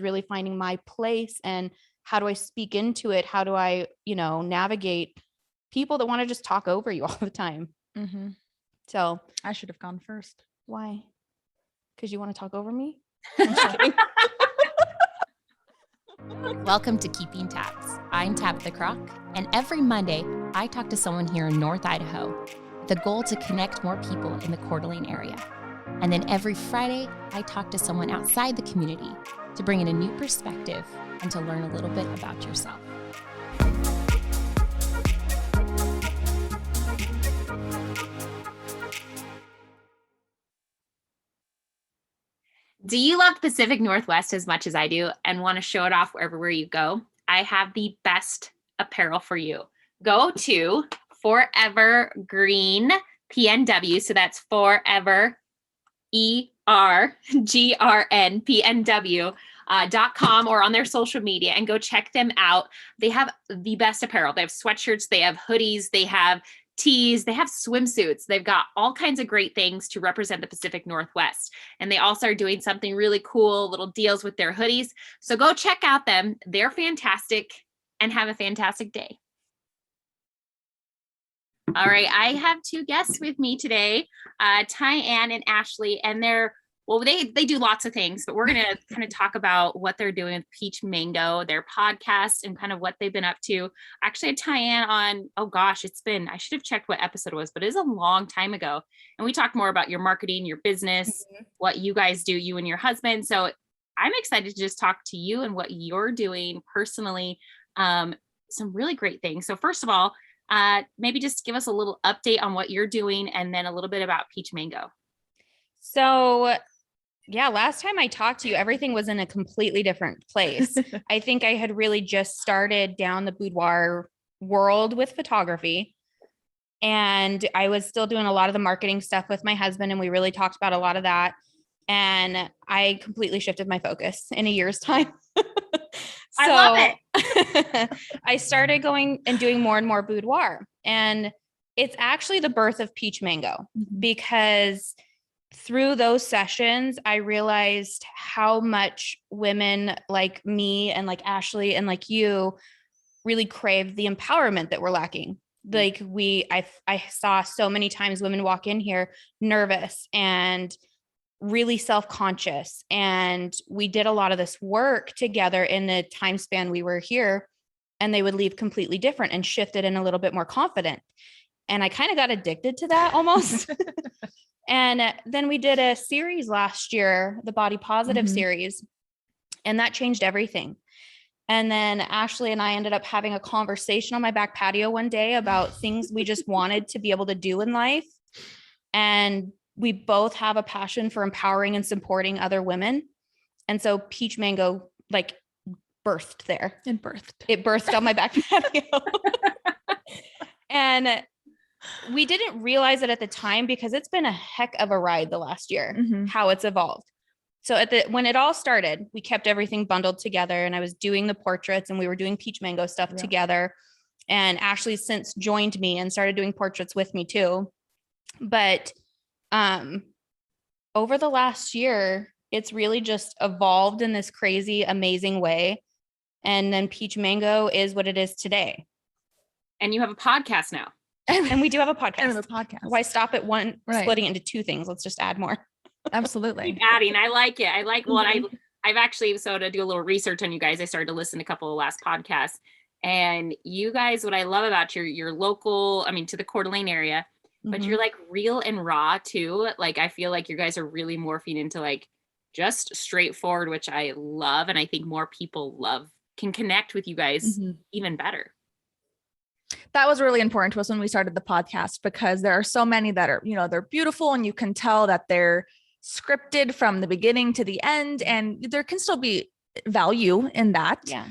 really finding my place and how do I speak into it? How do I, navigate people that want to just talk over you all the time? Mm-hmm. So I should have gone first. why? Because you want to talk over me? Welcome to Keeping Tabs. I'm Tabitha Croc, and every Monday, I talk to someone here in North Idaho with the goal to connect more people in the Coeur d'Alene area. And then every Friday, I talk to someone outside the community to bring in a new perspective and to learn a little bit about yourself. Do you love the Pacific Northwest as much as I do and want to show it off everywhere you go? I have the best apparel for you. Go to Forever Green PNW. So that's Forever ERGRNPNW.com or on their social media and go check them out. They have the best apparel. They have sweatshirts, they have hoodies, they have tees, they have swimsuits. They've got all kinds of great things to represent the Pacific Northwest. And they also are doing something really cool, little deals with their hoodies. So go check out them. They're fantastic and have a fantastic day. All right, I have two guests with me today, Tyann and Ashley, and they do lots of things, but we're going to kind of talk about what they're doing with Peach Mango, their podcast, and kind of what they've been up to. Actually, I had Tyann on, I should have checked what episode it was, but it is a long time ago. And we talked more about your marketing, your business, what you guys do, you and your husband. So I'm excited to just talk to you and what you're doing personally. Some really great things. So first of all, maybe just give us a little update on what you're doing and then a little bit about Peach Mango. So yeah, last time I talked to you, everything was in a completely different place. I think I had really just started down the boudoir world with photography. And I was still doing a lot of the marketing stuff with my husband. And we really talked about a lot of that. And I completely shifted my focus in a year's time. I love it. I started going and doing more and more boudoir. And it's actually the birth of Peach Mango because through those sessions, I realized how much women like me and like Ashley and like you really crave the empowerment that we're lacking. Like I saw so many times women walk in here nervous and really self-conscious. And we did a lot of this work together in the time span we were here, and they would leave completely different and shifted and a little bit more confident. And I kind of got addicted to that almost. And then we did a series last year, the Body Positive series, and that changed everything. And then Ashley and I ended up having a conversation on my back patio one day about things we just wanted to be able to do in life. And we both have a passion for empowering and supporting other women. And so Peach Mango birthed there. It birthed on my back patio. And we didn't realize it at the time because it's been a heck of a ride the last year, how it's evolved. So when it all started, we kept everything bundled together and I was doing the portraits and we were doing Peach Mango stuff together. And Ashley since joined me and started doing portraits with me too. But over the last year, it's really just evolved in this crazy, amazing way. And then Peach Mango is what it is today. And you have a podcast now. And we do have a podcast. Why stop at one, splitting it into two things? Let's just add more. Absolutely. Keep adding. I like it. I like I've actually, so to do a little research on you guys, I started to listen to a couple of last podcasts. And you guys, what I love about your local, to the Coeur d'Alene area, but you're like real and raw too. Like, I feel like you guys are really morphing into like just straightforward, which I love. And I think more people can connect with you guys even better. That was really important to us when we started the podcast, because there are so many that are, they're beautiful and you can tell that they're scripted from the beginning to the end, and there can still be value in that. Yeah.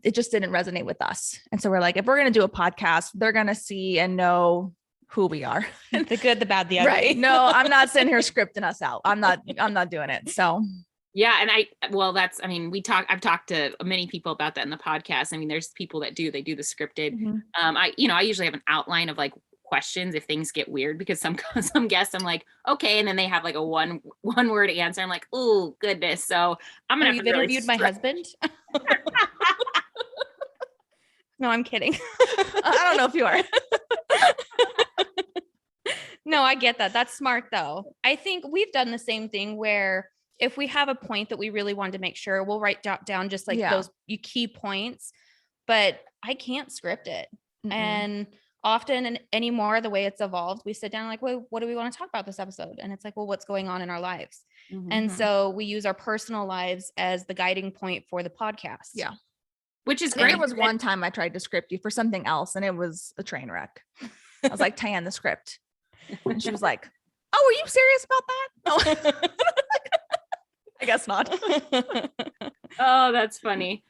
It just didn't resonate with us. And so we're like, if we're going to do a podcast, they're going to see and know who we are. The good, the bad, the ugly. Right. No, I'm not sitting here scripting us out. I'm not doing it. So yeah. And I've talked to many people about that in the podcast. There's people that they do the scripted. I usually have an outline of like questions if things get weird, because some guests I'm like, okay, and then they have like a one word answer. I'm like, oh goodness. So I'm gonna have You've to really interviewed my husband. No, I'm kidding. I don't know if you are. No, I get that. That's smart though. I think we've done the same thing where if we have a point that we really wanted to make sure, we'll write down just like those key points, but I can't script it. Mm-mm. And often and anymore, the way it's evolved, we sit down like, well, what do we want to talk about this episode? And it's like, well, what's going on in our lives? Mm-hmm. And so we use our personal lives as the guiding point for the podcast. Yeah. Which is I think great. there was one time I tried to script you for something else and it was a train wreck. I was like, Tyann, the script. And she was like, oh, are you serious about that? No. I guess not. Oh, that's funny.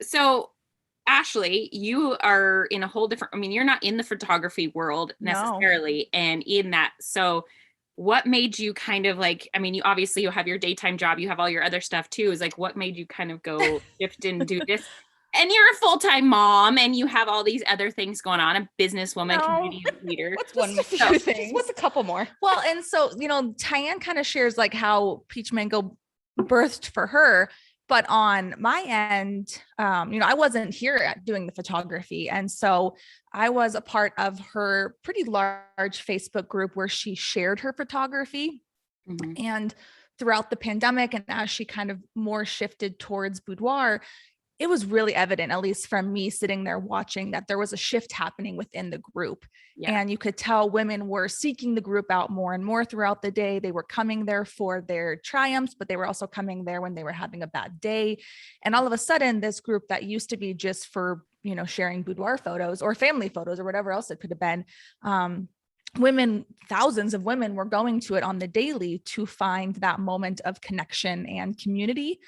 So Ashley, you are in a whole different, I mean, you're not in the photography world necessarily. No. And in that, so what made you kind of like, I mean, you have your daytime job, you have all your other stuff too. Is like, what made you kind of go shift and do this? And you're a full-time mom and you have all these other things going on, a businesswoman, community leader. What's one few things? What's a couple more? Well, and so, Tyann kind of shares like how Peach Mango birthed for her, but on my end, I wasn't here doing the photography. And so I was a part of her pretty large Facebook group where she shared her photography. Mm-hmm. And throughout the pandemic, and as she kind of more shifted towards boudoir, it was really evident, at least from me sitting there watching, that there was a shift happening within the group. Yeah. And you could tell women were seeking the group out more and more throughout the day. They were coming there for their triumphs, but they were also coming there when they were having a bad day. And all of a sudden, this group that used to be just for, sharing boudoir photos or family photos or whatever else it could have been, women, thousands of women were going to it on the daily to find that moment of connection and community.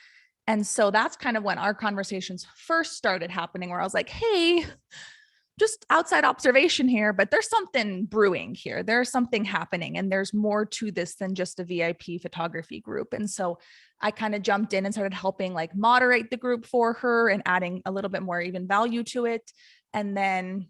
And so that's kind of when our conversations first started happening, where I was like, hey, just outside observation here, but there's something brewing here. There's something happening and there's more to this than just a VIP photography group. And so I kind of jumped in and started helping like moderate the group for her and adding a little bit more even value to it. And then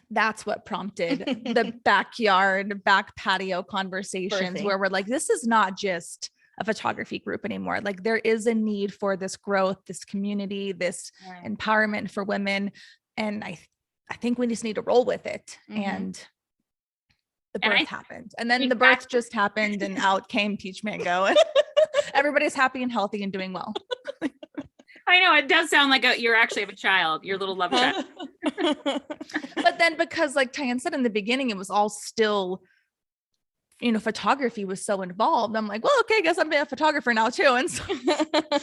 that's what prompted the back patio conversations where we're like, this is not just a photography group anymore. Like there is a need for this growth, this community, this empowerment for women. And I think we just need to roll with it. Mm-hmm. And the birth happened. And then the birth just happened and out came Peach Mango. And everybody's happy and healthy and doing well. I know it does sound like you're actually have a child, your little love child. But then because like Tyann said in the beginning, it was all still, photography was so involved. I'm like, well, okay, I guess I'm a photographer now too. And so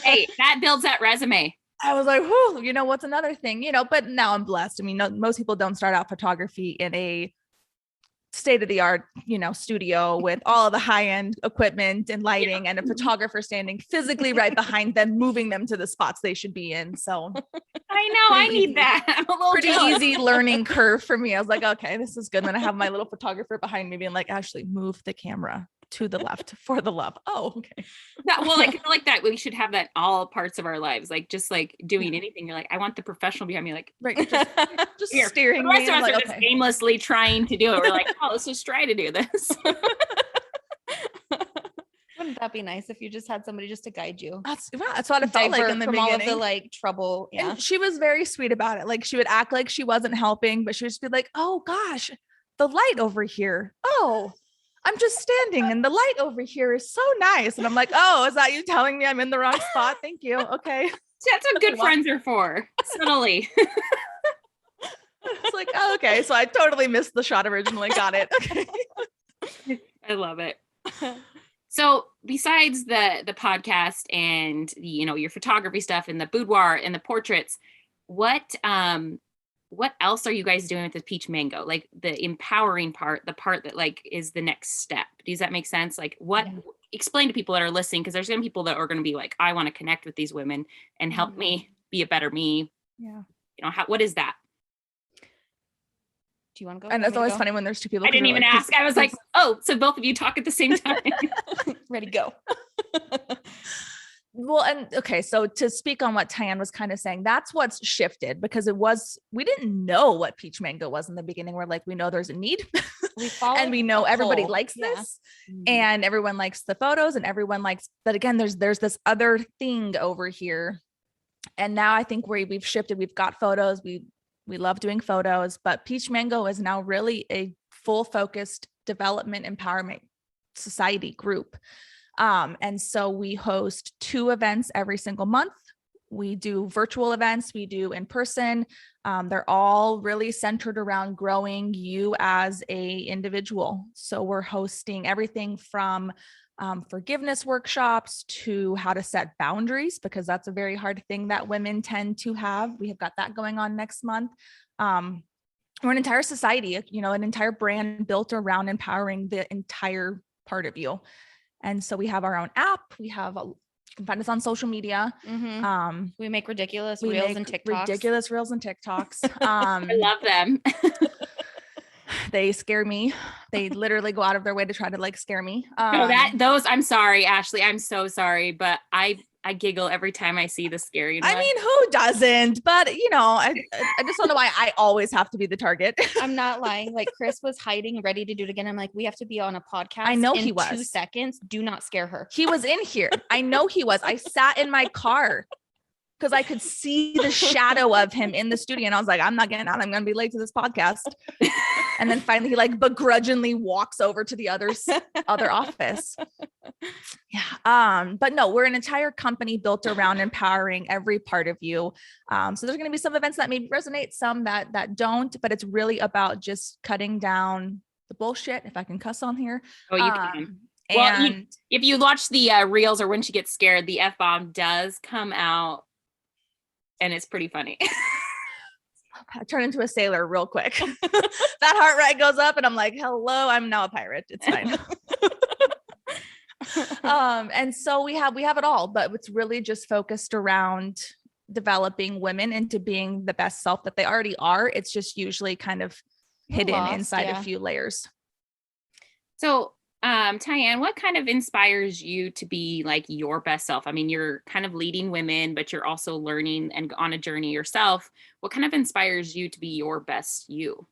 hey, that builds that resume. I was like, whoo, what's another thing, but now I'm blessed. I mean, most people don't start out photography in a state-of-the-art, studio with all of the high-end equipment and lighting and a photographer standing physically right behind them, moving them to the spots they should be in. So I know I need that. I'm a little pretty easy learning curve for me. I was like, okay, this is good. And then I have my little photographer behind me being like, Ashley, move the camera to the left for the love. Oh, okay. Yeah, well, I feel like that we should have that all parts of our lives, like just like doing anything. You're like, I want the professional behind me, like right, just steering. The rest of us are just aimlessly trying to do it. We're like, oh, let's just try to do this. Wouldn't that be nice if you just had somebody just to guide you? That's what it felt like in the beginning. All of the like trouble. Yeah. And she was very sweet about it. Like she would act like she wasn't helping, but she would just be like, oh gosh, the light over here. Oh, I'm just standing and the light over here is so nice. And I'm like, oh, is that you telling me I'm in the wrong spot? Thank you. Okay. That's what good friends are for. Subtly. It's like, oh, okay. So I totally missed the shot originally. Got it. Okay. I love it. So besides the podcast and your photography stuff and the boudoir and the portraits, what else are you guys doing with the Peach Mango? Like the empowering part, the part that like is the next step. Does that make sense? Like explain to people that are listening, because there's going to be people that are going to be like, I want to connect with these women and help me be a better me. Yeah. What is that? Do you want to go? And it's always funny when there's two people. I didn't even ask. I was like, oh, so both of you talk at the same time. Ready, go. Well, and okay, so to speak on what Tyann was kind of saying, that's what's shifted because we didn't know what peach mango was in the beginning. We're like, we know there's a need We followed and we know a everybody poll. likes Yeah. this and everyone likes the photos and everyone likes, but again, there's this other thing over here. And now I think we've shifted, we've got photos. We love doing photos, but peach mango is now really a full focused development empowerment society group. And so we host 2 events every single month. We do virtual events, we do in person. They're all really centered around growing you as a individual. So we're hosting everything from forgiveness workshops to how to set boundaries, because that's a very hard thing that women tend to have. We have got that going on next month. We're an entire society, an entire brand built around empowering the entire part of you. And so we have our own app. You can find us on social media. Mm-hmm. We make ridiculous We reels make and TikToks. ridiculous reels and TikToks. I love them. They scare me. They literally go out of their way to try to like scare me. Those, I'm sorry, Ashley. I'm so sorry, but I giggle every time I see the scary one. I mean, who doesn't? But I just don't know why I always have to be the target. I'm not lying. Like Chris was hiding, ready to do it again. I'm like, we have to be on a podcast. I know in he was. 2 seconds. Do not scare her. He was in here. I know he was. I sat in my car because I could see the shadow of him in the studio. And I was like, I'm not getting out. I'm going to be late to this podcast. And then finally he like begrudgingly walks over to the other office. Yeah. But no, we're an entire company built around empowering every part of you. So there's going to be some events that maybe resonate, some that don't, but it's really about just cutting down the bullshit, if I can cuss on here. Oh, you can. Well, if you watch the reels or when she gets scared, the F-bomb does come out and it's pretty funny. I turn into a sailor real quick. That heart rate goes up and I'm like, hello, I'm now a pirate. It's fine. And so we have it all, but it's really just focused around developing women into being the best self that they already are. It's just usually kind of hidden inside a few layers. So, Tyann, what kind of inspires you to be like your best self? I mean, you're kind of leading women, but you're also learning and on a journey yourself. What kind of inspires you to be your best you?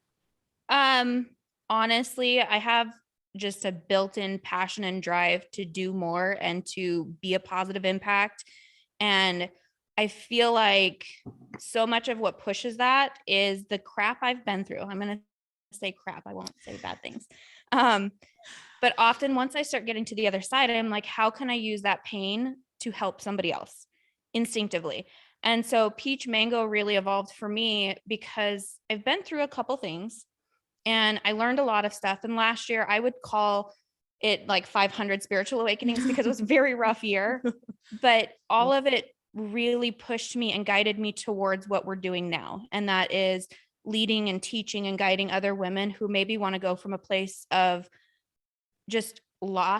Honestly, I have just a built-in passion and drive to do more and to be a positive impact. And I feel like so much of what pushes that is the crap I've been through. I'm going to say crap. I won't say bad things. But often once I start getting to the other side, I'm like, how can I use that pain to help somebody else instinctively? And so peach mango really evolved for me because I've been through a couple things and I learned a lot of stuff. And last year I would call it like 500 spiritual awakenings because it was a very rough year, but all of it really pushed me and guided me towards what we're doing now. And that is leading and teaching and guiding other women who maybe want to go from a place of just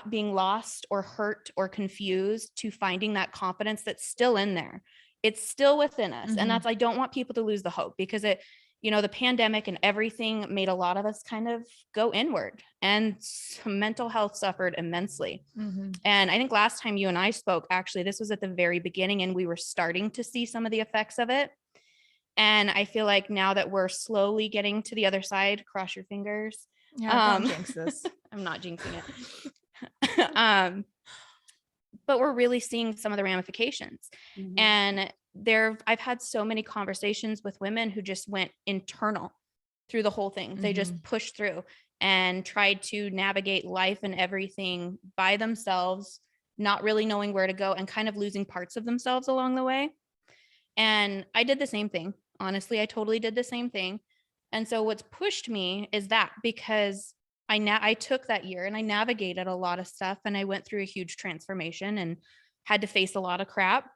being lost or hurt or confused to finding that confidence that's still in there. It's still within us. And I don't want people to lose the hope because the pandemic and everything made a lot of us kind of go inward and mental health suffered immensely. And I think last time you and I spoke, actually, this was at the very beginning and we were starting to see some of the effects of it. And I feel like now that we're slowly getting to the other side, cross your fingers. Yeah, don't jinx this. I'm not jinxing it. But we're really seeing some of the ramifications. And I've had so many conversations with women who just went internal through the whole thing. They just pushed through and tried to navigate life and everything by themselves, not really knowing where to go and kind of losing parts of themselves along the way. And I did the same thing. Honestly, I totally did the same thing. And so what's pushed me is that because I took that year and I navigated a lot of stuff and I went through a huge transformation and had to face a lot of crap.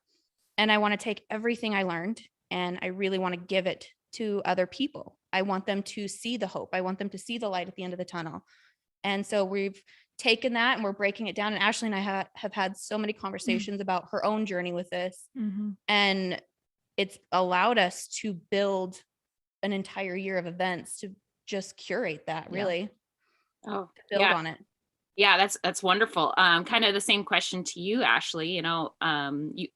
And I want to take everything I learned and I really want to give it to other people. I want them to see the hope. I want them to see the light at the end of the tunnel. And so we've taken that and we're breaking it down. And Ashley and I have had so many conversations about her own journey with this. And it's allowed us to build an entire year of events to just curate that, really. Oh, build on it. Yeah, that's wonderful. Kind of the same question to you, Ashley. You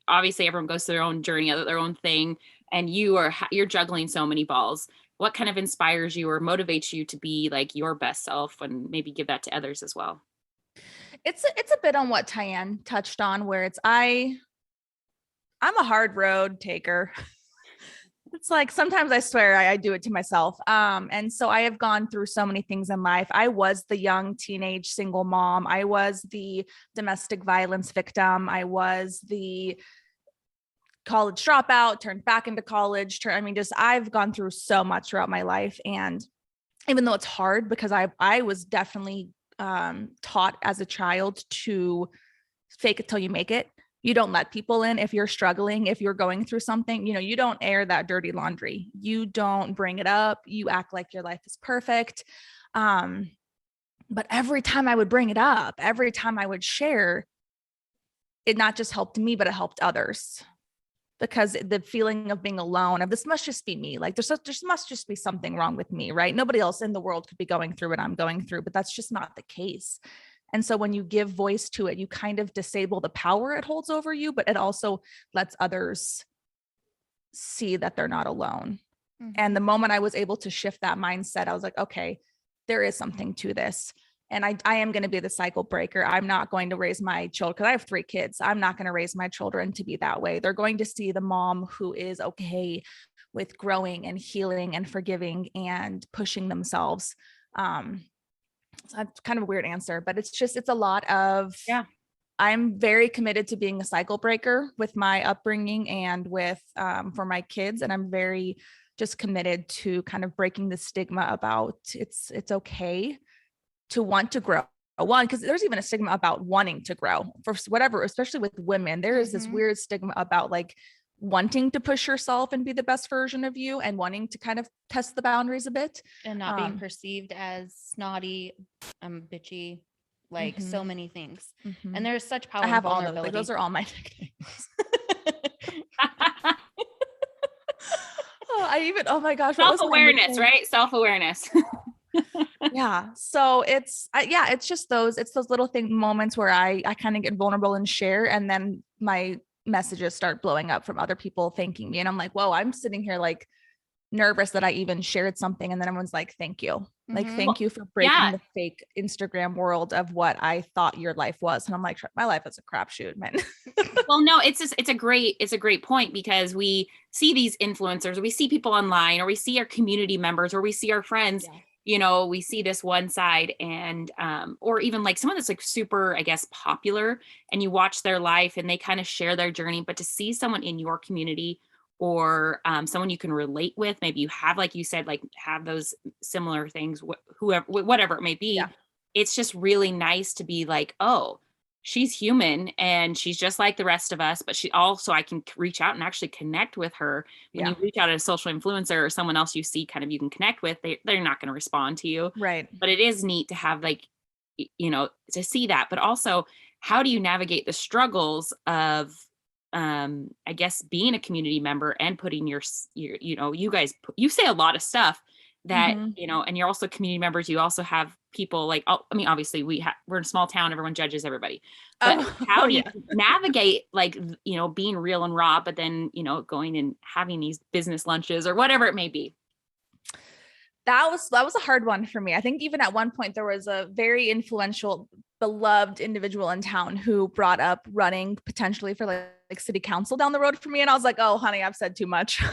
obviously everyone goes through their own journey, their own thing, and you're juggling so many balls. What kind of inspires you or motivates you to be like your best self, and maybe give that to others as well? It's a bit on what Tyann touched on, where I'm a hard road taker. It's like sometimes I swear I do it to myself. And so I have gone through so many things in life. I was the young teenage single mom. I was the domestic violence victim. I was the college dropout, turned back into college. I've gone through so much throughout my life. And even though it's hard, because I was definitely taught as a child to fake it till you make it. You don't let people in if you're struggling, if you're going through something, you don't air that dirty laundry. You don't bring it up. You act like your life is perfect. But every time I would bring it up, every time I would share, it not just helped me, but it helped others. Because the feeling of being alone, of this must just be me. Like there must just be something wrong with me, right? Nobody else in the world could be going through what I'm going through, but that's just not the case. And so when you give voice to it, you kind of disable the power it holds over you, but it also lets others see that they're not alone. Mm-hmm. And the moment I was able to shift that mindset, I was like, okay, there is something to this. And I am going to be the cycle breaker. I'm not going to raise my children, because I have 3 kids. I'm not going to raise my children to be that way. They're going to see the mom who is okay with growing and healing and forgiving and pushing themselves. So that's kind of a weird answer, but it's a lot of, yeah. I'm very committed to being a cycle breaker with my upbringing and with, for my kids. And I'm very just committed to kind of breaking the stigma about it's okay to want to grow. One, because there's even a stigma about wanting to grow for whatever, especially with women. There is this weird stigma about like wanting to push yourself and be the best version of you and wanting to kind of test the boundaries a bit. And not being perceived as snotty, bitchy, like so many things. And there's such power. I have all those. Like, those are all my nicknames. Oh my gosh. Self-awareness, right? Self-awareness. Yeah. So it's just those little moments where I kind of get vulnerable and share, and then my messages start blowing up from other people thanking me. And I'm like, whoa, I'm sitting here like nervous that I even shared something. And then everyone's like, thank you. Like, thank you for breaking the fake Instagram world of what I thought your life was. And I'm like, my life is a crapshoot, man. Well, no, it's a great point, because we see these influencers, we see people online, or we see our community members, or we see our friends. Yeah. We see this one side, and or even like someone that's like super, I guess, popular, and you watch their life and they kind of share their journey. But to see someone in your community, or someone you can relate with, maybe you have, like you said, like have those similar things, whatever it may be. Yeah. It's just really nice to be like, oh, she's human and she's just like the rest of us, but she also, I can reach out and actually connect with her. When you reach out as a social influencer or someone else you see kind of you can connect with, they're not going to respond to you. Right. But it is neat to have like, to see that, but also how do you navigate the struggles of, I guess, being a community member and putting you guys, you say a lot of stuff that, and you're also community members. You also have people like, obviously we're in a small town, everyone judges everybody, but how do you navigate like, being real and raw, but then, going and having these business lunches or whatever it may be? That was a hard one for me. I think even at one point there was a very influential, beloved individual in town who brought up running potentially for like city council down the road for me. And I was like, oh, honey, I've said too much.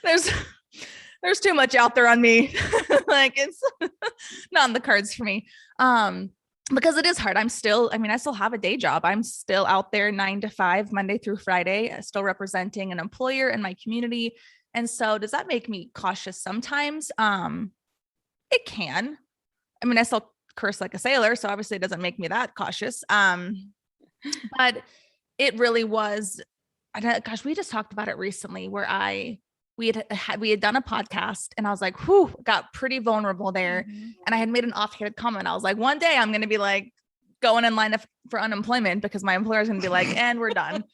There's too much out there on me. Like, it's not in the cards for me. Because it is hard. I still have a day job. I'm still out there 9 to 5, Monday through Friday, still representing an employer in my community. And so does that make me cautious sometimes? It can. I still curse like a sailor, so obviously it doesn't make me that cautious. But it really was, we just talked about it recently where we had done a podcast and I was like, whew, got pretty vulnerable there. And I had made an offhanded comment. I was like, one day I'm going to be like going in line for unemployment because my employer is going to be like, and we're done.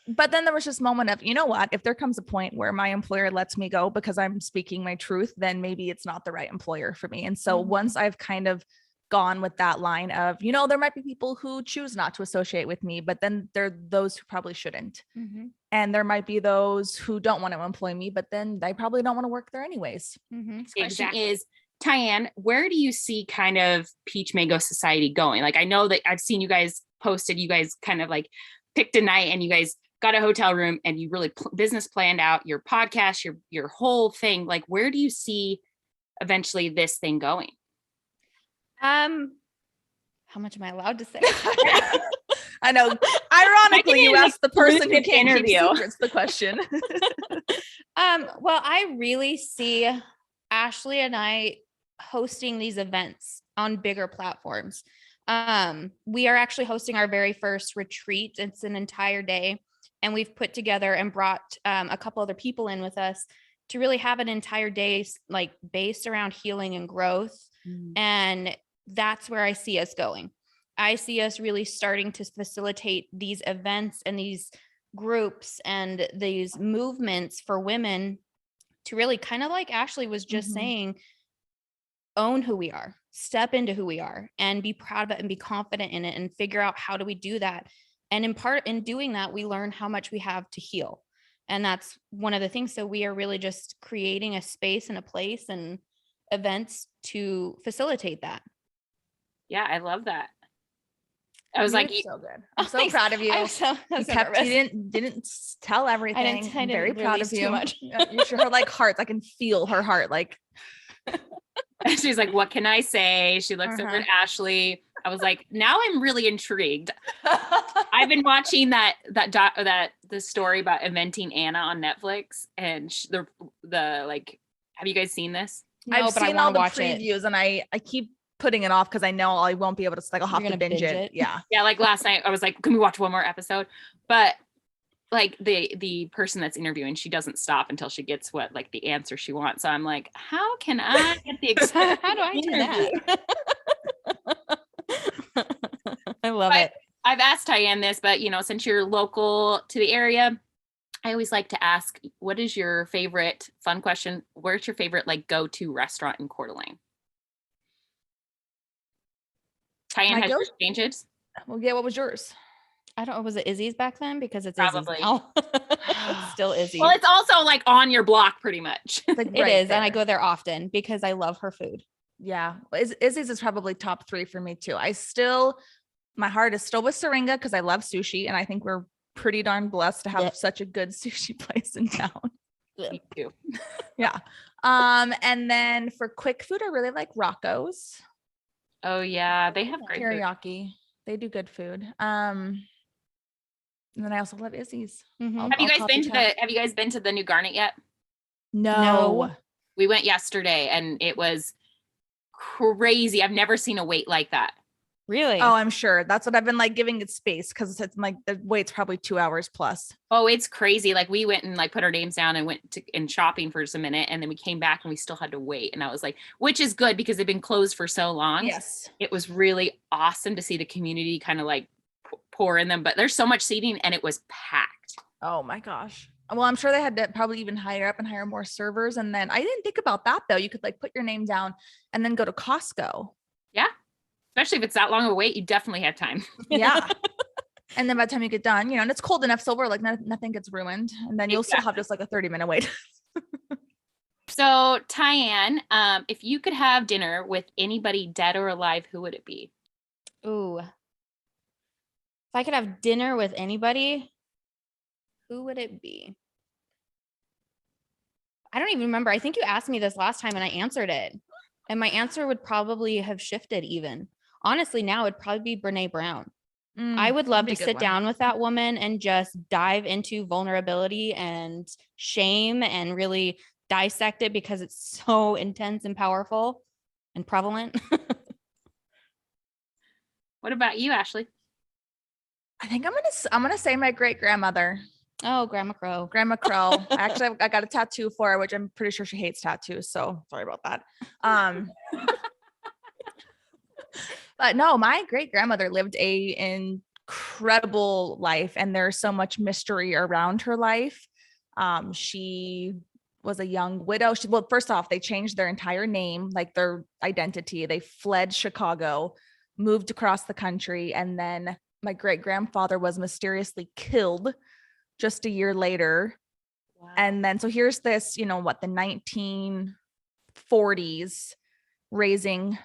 But then there was this moment of, you know what, if there comes a point where my employer lets me go because I'm speaking my truth, then maybe it's not the right employer for me. And so once I've kind of gone with that line of, there might be people who choose not to associate with me, but then there are those who probably shouldn't. Mm-hmm. And there might be those who don't want to employ me, but then they probably don't want to work there anyways. Mm-hmm. This question is, Tyann, where do you see kind of Peach Mango Society going? Like, I know that I've seen you guys posted, you guys kind of like picked a night and you guys got a hotel room and you really business planned out your podcast, your whole thing. Like, where do you see eventually this thing going? How much am I allowed to say? I know. Ironically, you asked the person who can't keep secrets the question. Well, I really see Ashley and I hosting these events on bigger platforms. We are actually hosting our very first retreat. It's an entire day, and we've put together and brought a couple other people in with us to really have an entire day like based around healing and growth. And that's where I see us going. I see us really starting to facilitate these events and these groups and these movements for women to really kind of like Ashley was just saying, own who we are, step into who we are and be proud of it and be confident in it and figure out how do we do that. And in doing that, we learn how much we have to heal. And that's one of the things. So we are really just creating a space and a place and events to facilitate that. Yeah, I love that. I was like, so good. I'm so proud of you. You didn't tell everything. I didn't very proud of you. Too much. You sure her like hearts. I can feel her heart. Like she's like, what can I say? She looks over at Ashley. I was like, now I'm really intrigued. I've been watching the story about inventing Anna on Netflix, and the like. Have you guys seen this? No, I've seen all the previews, and I keep putting it off because I know I won't be able to. Like, I'll have to binge it. Yeah, yeah. Like last night, I was like, can we watch one more episode? But like the person that's interviewing, she doesn't stop until she gets the answer she wants. So I'm like, how can I get the experience? How do I do that? I love it. I've asked Tyann this, but since you're local to the area, I always like to ask, what is your favorite fun question? Where's your favorite go-to restaurant in Coeur d'Alene? Tyann has your changes. Well, yeah. What was yours? I don't know. Was it Izzy's back then? Because it's probably Izzy's now. It's still Izzy. Well, it's also on your block pretty much. It is. And I go there often because I love her food. Yeah. Izzy's is probably top 3 for me too. My heart is still with Syringa because I love sushi. And I think we're pretty darn blessed to have such a good sushi place in town. Me too. Yeah. And then for quick food, I really like Rocco's. Oh yeah, they have great teriyaki. Food. They do good food. And then I also love Izzy's. Have you guys been to the new Garnet yet? No. We went yesterday and it was crazy. I've never seen a wait like that. Really? Oh, I'm sure. That's what I've been giving it space because it's the wait's probably 2 hours plus. Oh, it's crazy. We went and put our names down and went in shopping for just a minute, and then we came back and we still had to wait. And I was like, which is good because they've been closed for so long. Yes. It was really awesome to see the community kind of pour in them, but there's so much seating and it was packed. Oh my gosh. Well, I'm sure they had to probably even hire more servers. And then I didn't think about that though. You could put your name down and then go to Costco. Yeah. Especially if it's that long of a wait, you definitely have time. Yeah. And then by the time you get done, and it's cold enough silver, nothing gets ruined. And then you'll still have just a 30-minute wait. So Tyann, if you could have dinner with anybody dead or alive, who would it be? Ooh. If I could have dinner with anybody, who would it be? I don't even remember. I think you asked me this last time and I answered it. And my answer would probably have shifted even. Honestly, now it'd probably be Brene Brown. I would love to sit down with that woman and just dive into vulnerability and shame and really dissect it because it's so intense and powerful and prevalent. What about you, Ashley? I think I'm gonna say my great grandmother. Oh, Grandma Crow. Grandma Crow. Actually, I got a tattoo for her, which I'm pretty sure she hates tattoos. So sorry about that. But no, my great grandmother lived a incredible life, and there's so much mystery around her life. She was a young widow. Well, first off, they changed their entire name, like their identity. They fled Chicago, moved across the country, and then my great grandfather was mysteriously killed just a year later. Wow. And then, so here's this, the 1940s, raising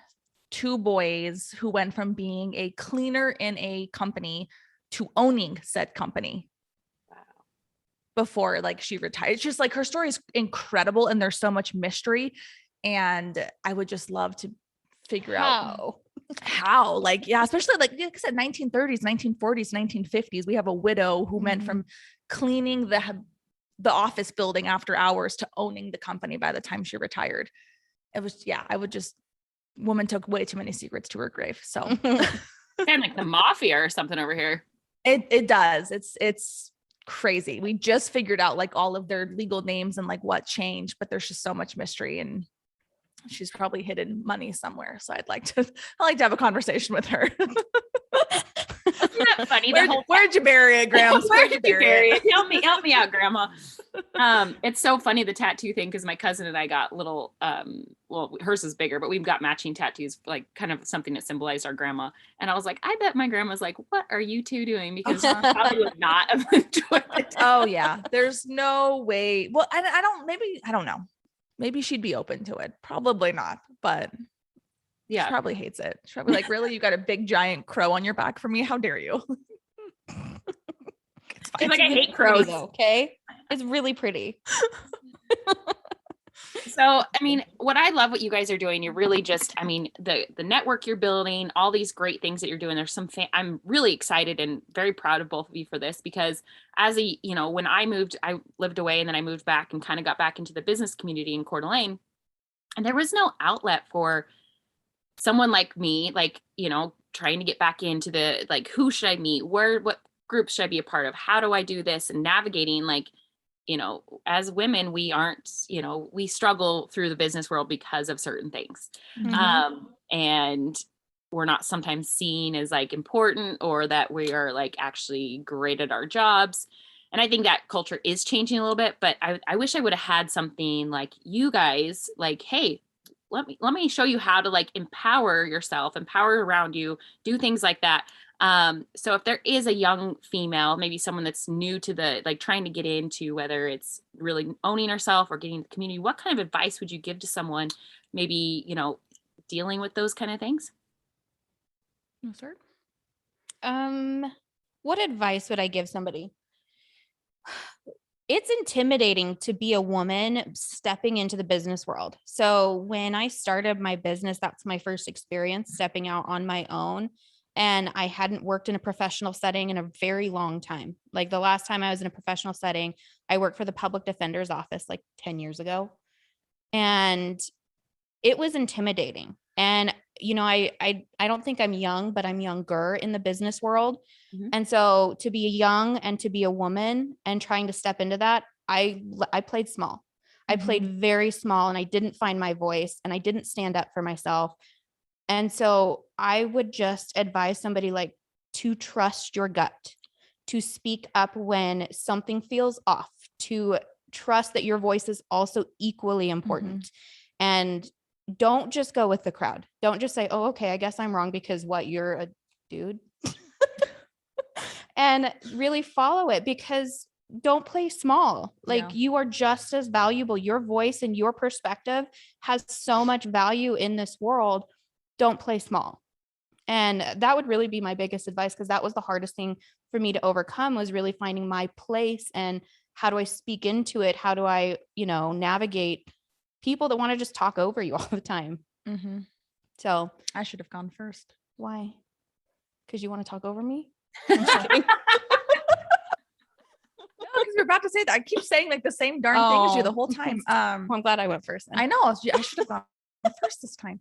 two boys who went from being a cleaner in a company to owning said company. Wow. Before like she retired. It's just like her story is incredible and there's so much mystery. And I would just love to figure out how, like, yeah, especially like I said, 1930s, 1940s, 1950s, we have a widow who went from cleaning the office building after hours to owning the company by the time she retired. It was, woman took way too many secrets to her grave. So kind of like the mafia or something over here. it does. It's crazy. We just figured out like all of their legal names and like what changed, but there's just so much mystery and she's probably hidden money somewhere. So I'd like to have a conversation with her. Isn't that funny? Where'd you bury it, Graham? Where'd you bury it? Help me out, Grandma. It's so funny, the tattoo thing, because my cousin and I got little, well, hers is bigger, but we've got matching tattoos, like kind of something that symbolized our grandma. And I was like, I bet my grandma's like, what are you two doing? Because she probably would not have enjoyed it. Oh yeah, there's no way. Well, I don't know. Maybe she'd be open to it. Probably not, but yeah, she probably hates it. She's probably like, really? You got a big giant crow on your back for me? How dare you? It's like, I hate crows. Though, okay. It's really pretty. So, I mean, what you guys are doing, you're really just, I mean, the network you're building, all these great things that you're doing. There's I'm really excited and very proud of both of you for this, because as when I lived away and then I moved back and kind of got back into the business community in Coeur d'Alene, and there was no outlet for someone like me, like, trying to get back into the, like, who should I meet? What groups should I be a part of? How do I do this? And navigating, like, as women, we aren't, we struggle through the business world because of certain things. Mm-hmm. And we're not sometimes seen as like important, or that we are like actually great at our jobs. And I think that culture is changing a little bit, but I wish I would have had something like you guys, like, hey, let me show you how to like empower yourself, empower around you, do things like that. So if there is a young female, maybe someone that's new to the, like, trying to get into, whether it's really owning herself or getting the community, what kind of advice would you give to someone maybe, dealing with those kind of things? No, sir. What advice would I give somebody? It's intimidating to be a woman stepping into the business world. So when I started my business, that's my first experience stepping out on my own. And I hadn't worked in a professional setting in a very long time. Like the last time I was in a professional setting, I worked for the public defender's office like 10 years ago. And it was intimidating. And, I don't think I'm young, but I'm younger in the business world. Mm-hmm. And so to be young and to be a woman and trying to step into that, I played small. Mm-hmm. I played very small, and I didn't find my voice, and I didn't stand up for myself. And so I would just advise somebody like to trust your gut, to speak up when something feels off, to trust that your voice is also equally important. Mm-hmm. And don't just go with the crowd. Don't just say, oh, okay, I guess I'm wrong because you're a dude. And really follow it, because don't play small. Like you are just as valuable. Your voice and your perspective has so much value in this world. Don't play small. And that would really be my biggest advice, because that was the hardest thing for me to overcome, was really finding my place and how do I speak into it? How do I, navigate people that want to just talk over you all the time. Mm-hmm. So I should have gone first. Why? Because you want to talk over me? No, because you're about to say that. I keep saying like the same darn thing as you the whole time. Well, I'm glad I went first then. I know. I should have gone first this time.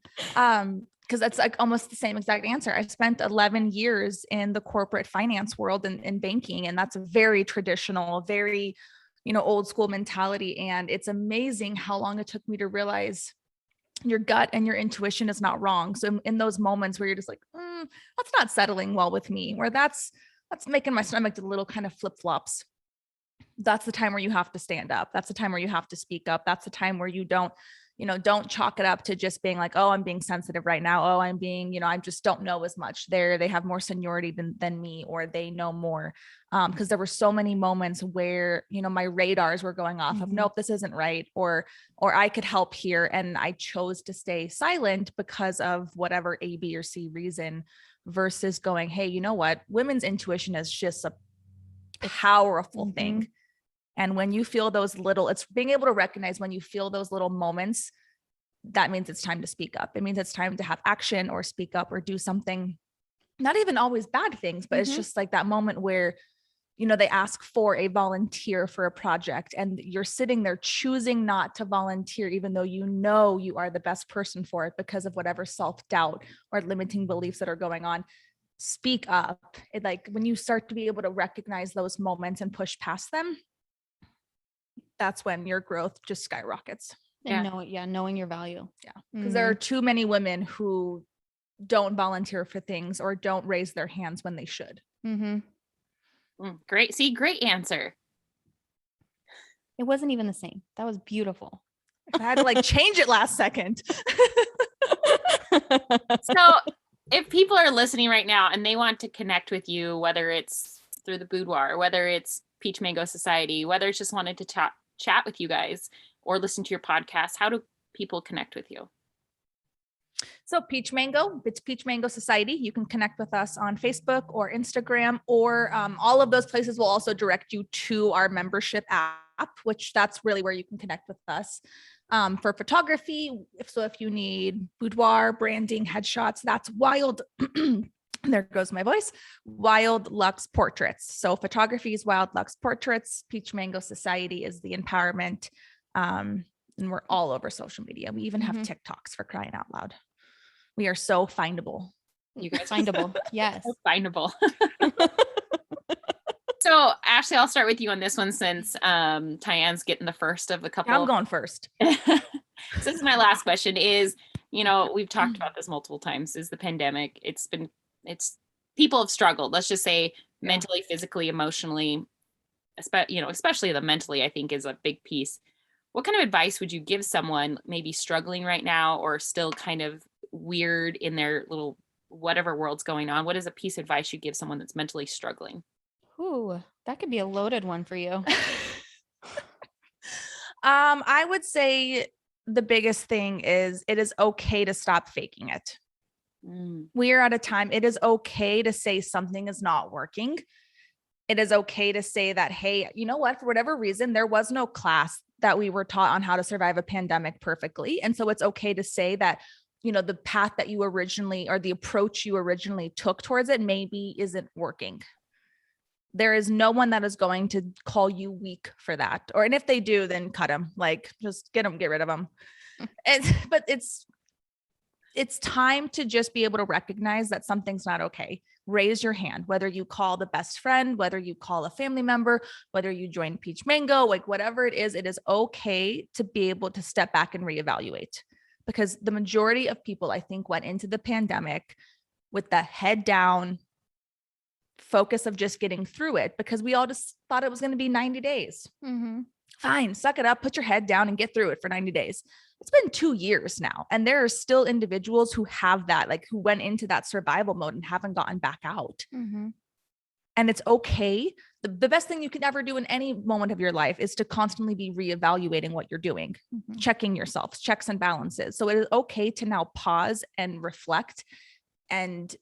Because that's like almost the same exact answer. I spent 11 years in the corporate finance world in banking, and that's a very traditional, very, old school mentality. And it's amazing how long it took me to realize your gut and your intuition is not wrong. So in those moments where you're just like, that's not settling well with me, where that's making my stomach do little kind of flip-flops. that's the time where you have to stand up. That's the time where you have to speak up. That's the time where you don't chalk it up to just being like, oh, I'm being sensitive right now. Oh, I'm being, I just don't know as much. They have more seniority than me, or they know more. Because there were so many moments where, my radars were going off of, nope, this isn't right. Or I could help here. And I chose to stay silent because of whatever A, B, or C reason, versus going, hey, you know what? Women's intuition is just a powerful thing. And when you feel it's being able to recognize when you feel those little moments, that means it's time to speak up. It means it's time to have action or speak up or do something, not even always bad things, but it's just like that moment where, they ask for a volunteer for a project and you're sitting there choosing not to volunteer, even though you are the best person for it because of whatever self-doubt or limiting beliefs that are going on. Speak up. When you start to be able to recognize those moments and push past them, that's when your growth just skyrockets. And knowing your value. Yeah. Because there are too many women who don't volunteer for things or don't raise their hands when they should. Great. See, great answer. It wasn't even the same. That was beautiful. I had to change it last second. So if people are listening right now and they want to connect with you, whether it's through the boudoir, whether it's Peach Mango Society, whether it's just wanted to chat with you guys or listen to your podcast, how do people connect with you? So Peach Mango, it's Peach Mango Society. You can connect with us on Facebook or Instagram, or all of those places will also direct you to our membership app, which that's really where you can connect with us. For photography, if you need boudoir, branding, headshots, that's Wild. There goes my voice. Wild Lux Portraits. So photography is Wild Lux Portraits. Peach Mango Society is the empowerment. And we're all over social media. We even have TikToks, for crying out loud. We are so findable. You guys findable. Yes. So findable. So Ashley, I'll start with you on this one since Tyan's getting the first of a couple. I'm going first. So this is my last question is, we've talked about this multiple times, is the pandemic. It's people have struggled. Let's just say mentally, physically, emotionally, especially the mentally, I think is a big piece. What kind of advice would you give someone maybe struggling right now or still kind of weird in their little whatever world's going on? What is a piece of advice you give someone that's mentally struggling? Ooh, that could be a loaded one for you. I would say the biggest thing is it is okay to stop faking it. We are at a time, it is okay to say something is not working. It is okay to say that, hey, you know what, for whatever reason, there was no class that we were taught on how to survive a pandemic perfectly. And so it's okay to say that, the path that you originally, or the approach you originally took towards it maybe isn't working. There is no one that is going to call you weak for that. And if they do, then cut them, just get rid of them. But it's time to just be able to recognize that something's not okay. Raise your hand, whether you call the best friend, whether you call a family member, whether you join Peach Mango, whatever it is okay to be able to step back and reevaluate. Because the majority of people, I think, went into the pandemic with the head down focus of just getting through it, because we all just thought it was going to be 90 days. Fine, suck it up, put your head down and get through it for 90 days. It's been 2 years now. And there are still individuals who have that, who went into that survival mode and haven't gotten back out. And it's okay. The best thing you can ever do in any moment of your life is to constantly be reevaluating what you're doing, checking yourself, checks and balances. So it is okay to now pause and reflect and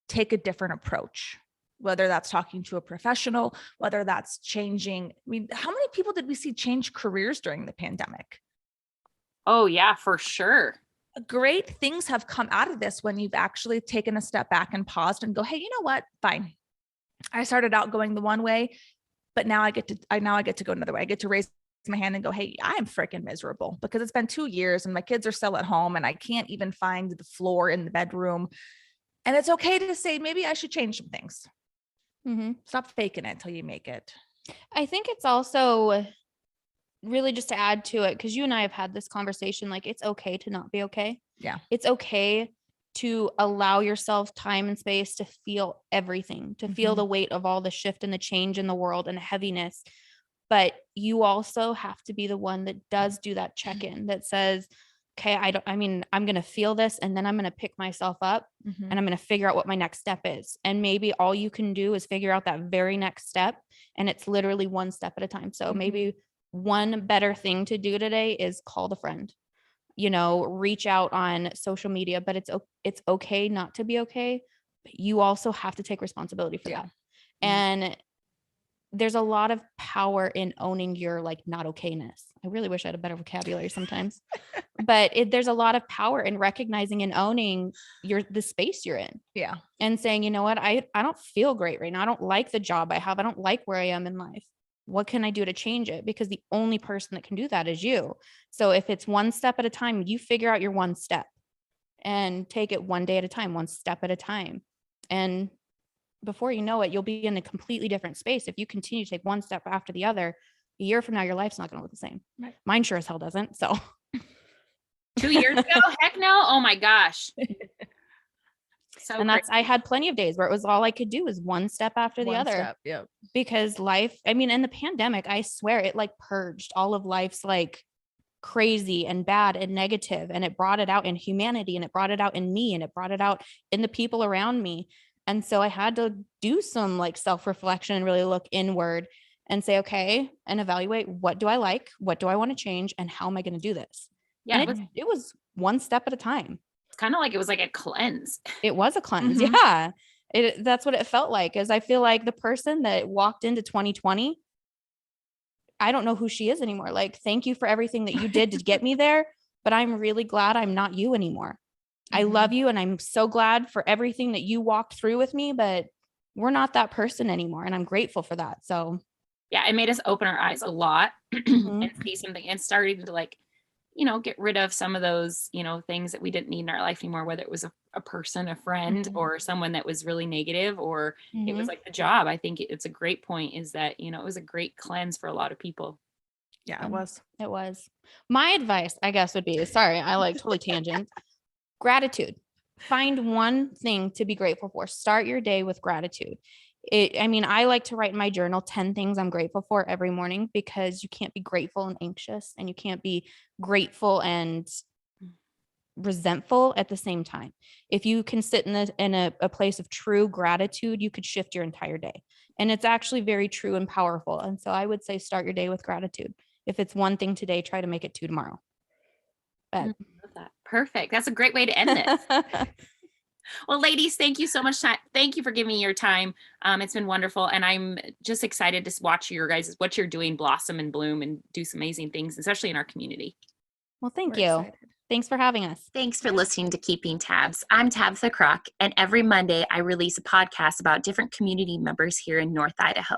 take a different approach, whether that's talking to a professional, whether that's changing. How many people did we see change careers during the pandemic? Oh yeah, for sure. Great things have come out of this when you've actually taken a step back and paused and go, hey, you know what? Fine. I started out going the one way, but now I get to go another way. I get to raise my hand and go, hey, I'm freaking miserable because it's been 2 years and my kids are still at home and I can't even find the floor in the bedroom. And it's okay to say, maybe I should change some things. Stop faking it till you make it. I think it's also really just to add to it, because you and I have had this conversation, it's okay to not be okay. Yeah. It's okay to allow yourself time and space to feel everything, to feel the weight of all the shift and the change in the world and the heaviness. but you also have to be the one that does do that check-in that says, okay, I'm going to feel this, and then I'm going to pick myself up and I'm going to figure out what my next step is. And maybe all you can do is figure out that very next step. And it's literally one step at a time. So maybe one better thing to do today is call the friend, reach out on social media, but it's okay not to be okay. But you also have to take responsibility for that. And there's a lot of power in owning your like not okayness. I really wish I had a better vocabulary sometimes, but there's a lot of power in recognizing and owning the space you're in. Yeah. And saying, you know what, I don't feel great right now. I don't like the job I have. I don't like where I am in life. What can I do to change it? Because the only person that can do that is you. So if it's one step at a time, you figure out your one step and take it one day at a time, one step at a time. And before you know it, you'll be in a completely different space. If you continue to take one step after the other, a year from now, your life's not going to look the same. Right. Mine sure as hell doesn't. So 2 years ago, heck no. Oh my gosh. So and I had plenty of days where it was all I could do was one step after the other. Step, yep. Because life, in the pandemic, I swear it like purged all of life's like crazy and bad and negative, and it brought it out in humanity, and it brought it out in me, and it brought it out in the people around me. And so I had to do some like self-reflection and really look inward and say, okay, and evaluate, what do I like? What do I want to change? And how am I going to do this? yeah, And it was one step at a time. it's kind of like it was like a cleanse. It was a cleanse. Yeah. That's what it felt like, is I feel like the person that walked into 2020, I don't know who she is anymore. Like, thank you for everything that you did to get me there, but I'm really glad I'm not you anymore. I love you. And I'm so glad for everything that you walked through with me, but we're not that person anymore. And I'm grateful for that. So Yeah, it made us open our eyes a lot and see something, and starting to like, get rid of some of those, things that we didn't need in our life anymore, whether it was a person, a friend, or someone that was really negative, or it was like the job. I think it's a great point, is that, it was a great cleanse for a lot of people. Yeah, it was. It was. My advice, I guess, would be, sorry, I like totally tangent. Gratitude. Find one thing to be grateful for. Start your day with gratitude. I like to write in my journal 10 things I'm grateful for every morning, because you can't be grateful and anxious, and you can't be grateful and resentful at the same time. If you can sit in a place of true gratitude, you could shift your entire day. And it's actually very true and powerful. And so I would say start your day with gratitude. If it's one thing today, try to make it 2 tomorrow. But Love that. Perfect. That's a great way to end this. Well, ladies, thank you so much. Thank you for giving me your time. It's been wonderful. And I'm just excited to watch your guys, what you're doing blossom and bloom and do some amazing things, especially in our community. well, thank We're you. excited. Thanks for having us. Thanks for listening to Keeping Tabs. I'm Tabitha Crock, and every Monday I release a podcast about different community members here in North Idaho.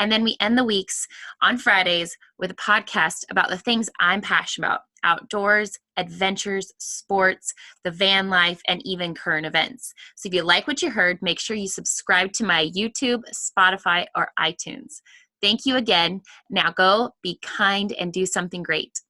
And then we end the weeks on Fridays with a podcast about the things I'm passionate about: outdoors, adventures, sports, the van life, and even current events. So if you like what you heard, make sure you subscribe to my YouTube, Spotify, or iTunes. Thank you again. Now go be kind and do something great.